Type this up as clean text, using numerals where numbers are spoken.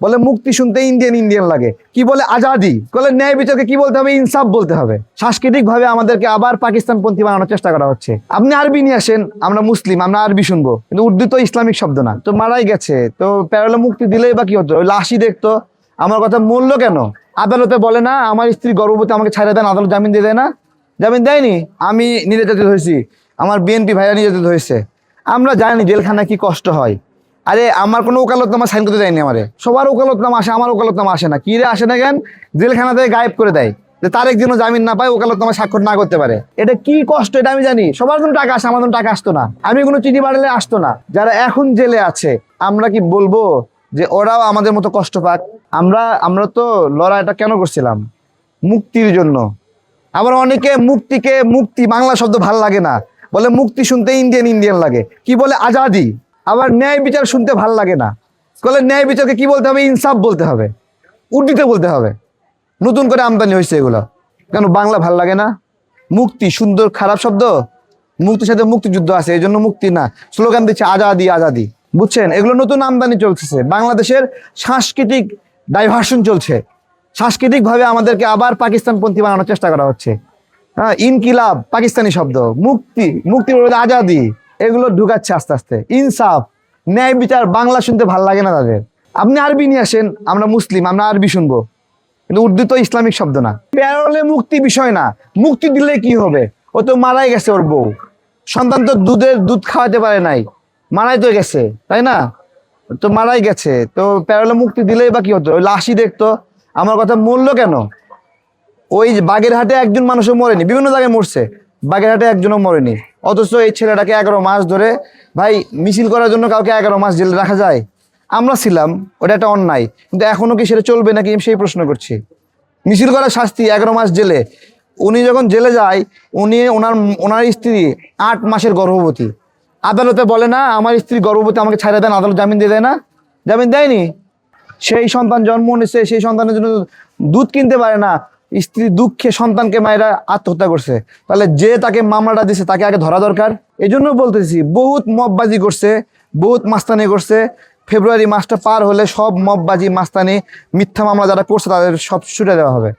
বলে মুক্তি শুনতে ইন্ডিয়ান ইন্ডিয়ান লাগে, কি বলে আজাদি, বলে ন্যায় বিচারকে কি বলতে হবে, ইনসাফ বলতে হবে। সাংস্কৃতিক ভাবে আমাদেরকে আবার পাকিস্তানপন্থী বানানোর চেষ্টা করা হচ্ছে। আপনি আরবি নিয়ে আসেন, আমরা মুসলিম, আমরা আরবি শুনবো, কিন্তু উর্দু তো ইসলামিক শব্দ না, তো মারাই গেছে, তো প্যারালে মুক্তি দিলেই বা কি হতো, ওই লাশই দেখতো। আমার কথা মূল্য কেন? আদালতে বলে না আমার স্ত্রী গর্ভবতী, আমাকে ছাড়ে দেন, আদালত জামিন দিয়ে দেয় না? জামিন দেয়নি। আমি নির্যাতিত হয়েছি, আমার বিএনপি ভাইরা নির্যাতিত হয়েছে, আমরা জানি জেলখানায় কি কষ্ট হয়। আরে আমার কোনো ওকালতনামা সাইন করতে দেয়নি, আমারে সবার ওকালতনামা আসে, আমার ওকালতনামা আসে না। কি রে আসে না কেন? জেলখানা থেকে গায়েব করে দেয়, যে তার একদিনও জামিন না পায়, ওকালতনামা স্বাক্ষর না করতে পারে। এটা কি কষ্ট, এটা আমি জানি। সবার জন্য টাকা আসে, আমার জন্য টাকা আসতো না, আমি কোনো চিঠি পাঠালে আসতো না। যারা এখন জেলে আছে, আমরা কি বলবো যে ওরাও আমাদের মতো কষ্ট পাক? আমরা তো লড়াইটা কেন করছিলাম? মুক্তির জন্য। আবার অনেকে মুক্তি বাংলা শব্দ ভাল লাগে না, বলে মুক্তি শুনতে ইন্ডিয়ান ইন্ডিয়ান লাগে, কি বলে আজাদি। আবার ন্যায় বিচার শুনতে ভাল লাগে না, বলে ন্যায় বিচারকে কি বলতে হবে, ইনসাফ বলতে হবে, উর্দুতে বলতে হবে। নতুন করে আমদানি হয়েছে এগুলো, কেন বাংলা ভাল লাগে না? মুক্তি সুন্দর খারাপ শব্দ? মুক্তির সাথে মুক্তিযুদ্ধ আছে, এই জন্য মুক্তি না, স্লোগান দিচ্ছে আজাদি আজাদি, বুঝছেন? এগুলো নতুন আমদানি চলতেছে। বাংলাদেশের সাংস্কৃতিক ডাইভার্সন চলছে, সাংস্কৃতিক ভাবে আমাদেরকে আবার পাকিস্তানপন্থী বানানোর চেষ্টা করা হচ্ছে। হ্যাঁ, ইনকিলাব পাকিস্তানি শব্দ, মুক্তি বলতে আজাদি, এগুলো ঢুকাচ্ছে আস্তে আস্তে। ইনসাফ, ন্যায় বিচার বাংলা শুনতে ভাল লাগে না তাদের। আপনি আরবি নিয়ে আসেন, আমরা মুসলিম, আমরা আরবি শুনবো, কিন্তু উর্দু তো ইসলামিক শব্দ না। প্যারোলে মুক্তি বিষয় না, মুক্তি দিলে কি হবে? ও তো মারাই গেছে, ওর বউ সন্তান তো দুধ খাওয়াতে পারে নাই, মারাই তো গেছে, তাই না? তো মারাই গেছে, তো প্যারোলে মুক্তি দিলেই বা কি হতো, ওই লাশই দেখতো। আমার কথা মূল্য কেন? ওই বাগেরহাটে একজন মানুষও মরেনি, বিভিন্ন জায়গায় মরছে, বাগেরহাটে একজনও মরেনি। অথচ এই ছেলেটাকে 11 মাস ধরে, ভাই মিছিল করার জন্য কাউকে 11 মাস জেলে রাখা যায়? আমরা ছিলাম, ওটা একটা অন্যায়, কিন্তু এখনো কি সেটা চলবে নাকি সেই প্রশ্ন করছি। মিছিল করার শাস্তি 11 মাস জেলে। উনি যখন জেলে যায়, ওনার স্ত্রী 8 মাসের গর্ভবতী। আদালতে বলে না আমার স্ত্রী গর্ভবতী, আমাকে ছাড়ে দেন, আদালত জামিন দিয়ে দেয় না? জামিন দেয়নি। সেই সন্তান জন্ম নিচ্ছে, সেই সন্তানের জন্য দুধ কিনতে পারে না, স্ত্রী দুঃখে সন্তানকে মায়েরা আত্মহত্যা করছে। তাহলে যে তাকে মামলাটা দিছে তাকে আগে ধরা দরকার। এই জন্য বলতেছি, বহুত মববাজি করছে, বহুত মাস্তানি করছে। ফেব্রুয়ারি মাসটা পার হলে সব মববাজি মাস্তানি মিথ্যা মামলা যারা করছে তাদের সব ছুটে দেওয়া হবে।